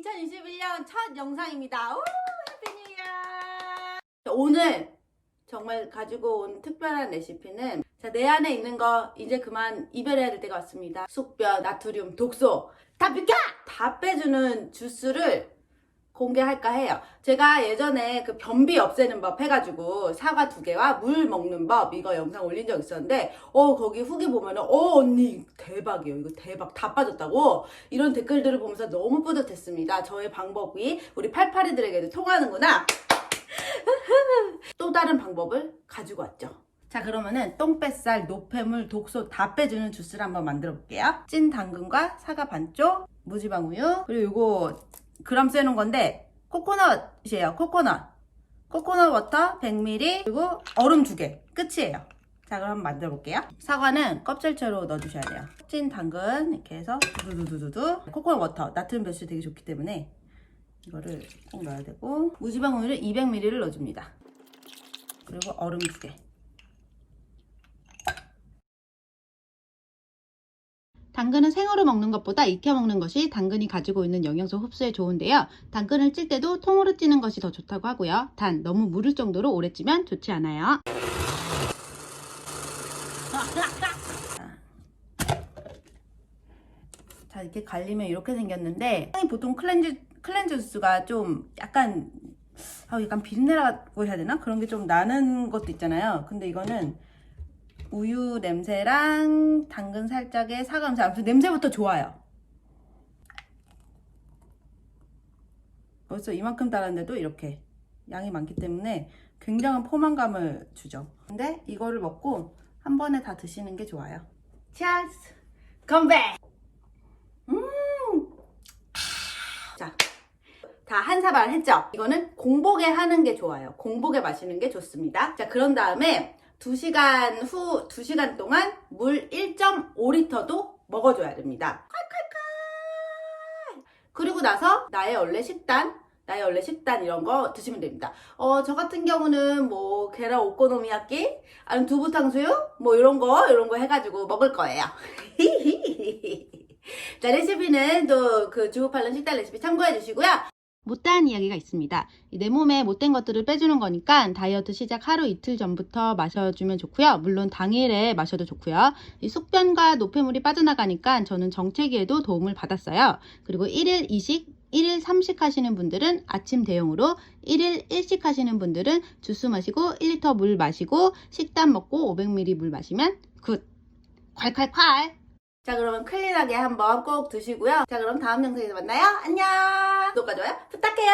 2021년 첫 영상입니다. 오, 해피 뉴 이어! 오늘 정말 가지고 온 특별한 레시피는 내 안에 있는 거 이제 그만 이별해야 될 때가 왔습니다. 숙변, 나트륨, 독소 다 비켜! 다 빼주는 주스를 공개할까 해요. 제가 예전에 그 변비 없애는 법 해가지고 사과 2개와 물 먹는 법 이거 영상 올린 적 있었는데 거기 후기 보면은 언니 대박이에요. 이거 대박 다 빠졌다고 이런 댓글들을 보면서 너무 뿌듯했습니다. 저의 방법이 우리 팔팔이들에게도 통하는구나. 또 다른 방법을 가지고 왔죠. 자, 그러면은 똥뱃살, 노폐물, 독소 다 빼주는 주스를 한번 만들어 볼게요. 찐 당근과 사과 반쪽, 무지방 우유, 그리고 요거 그램 세는 건데 코코넛이에요. 코코넛 워터 100ml 그리고 얼음 2개 끝이에요. 자, 그럼 만들어 볼게요. 사과는 껍질째로 넣어주셔야 돼요. 찐 당근 이렇게 해서 두두두두두. 코코넛 워터 나트륨 배출 되게 좋기 때문에 이거를 꼭 넣어야 되고, 무지방 우유를 200ml를 넣어줍니다. 그리고 얼음 2개. 당근은 생으로 먹는 것보다 익혀 먹는 것이 당근이 가지고 있는 영양소 흡수에 좋은데요. 당근을 찔 때도 통으로 찌는 것이 더 좋다고 하고요. 단 너무 무를 정도로 오래 찌면 좋지 않아요. 자, 이렇게 갈리면 이렇게 생겼는데 보통 클렌즈 주스가 좀 약간 비린내라고 해야 되나? 그런 게 좀 나는 것도 있잖아요. 근데 이거는 우유 냄새랑 당근 살짝의 사과 냄새, 아무튼 냄새부터 좋아요. 벌써 이만큼 따랐는데도 이렇게 양이 많기 때문에 굉장한 포만감을 주죠. 근데 이거를 먹고 한 번에 다 드시는 게 좋아요. 치얼스! 컴백! 자, 다 한 사발 했죠? 이거는 공복에 하는 게 좋아요. 공복에 마시는 게 좋습니다. 자, 그런 다음에 2시간 동안 물 1.5리터도 먹어줘야 됩니다. 그리고 나서 나의 원래 식단 이런 거 드시면 됩니다. 저 같은 경우는 뭐 계란 오코노미야끼, 아니면 두부 탕수육 뭐 이런 거 해가지고 먹을 거예요. 자, 레시피는 또 그 주부팔런 식단 레시피 참고해 주시고요. 못다한 이야기가 있습니다. 내 몸에 못된 것들을 빼주는 거니까 다이어트 시작 하루 이틀 전부터 마셔주면 좋고요. 물론 당일에 마셔도 좋고요. 이 숙변과 노폐물이 빠져나가니까 저는 정체기에도 도움을 받았어요. 그리고 1일 2식, 1일 3식 하시는 분들은 아침 대용으로, 1일 1식 하시는 분들은 주스 마시고 1리터 물 마시고 식단 먹고 500ml 물 마시면 굿! 콸콸콸! 자, 그러면 클린하게 한번 꼭 드시고요. 자, 그럼 다음 영상에서 만나요. 안녕! 구독과 좋아요 부탁해요.